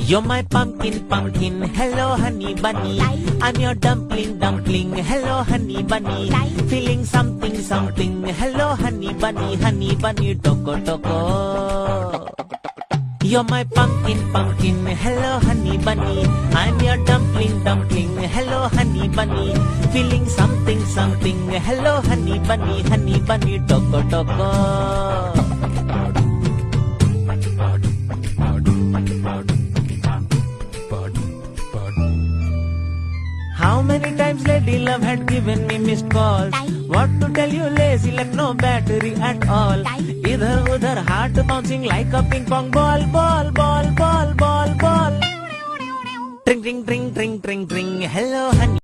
You're my pumpkin, pumpkin, hello honey bunny. I'm your dumpling, dumpling, hello honey bunny. Feeling something, something, hello honey bunny, toko toko. You're my pumpkin, pumpkin, hello honey bunny. I'm your dumpling, dumpling, hello honey bunny. Feeling something, something, hello honey bunny, toko toko. How many times Lady Love had given me missed calls? What to tell you, lazy like no battery at all. Idhar udhar heart bouncing like a ping pong ball, ball, ball, ball, ball, ball. Tring, tring, tring, tring, tring, tring. Hello honey.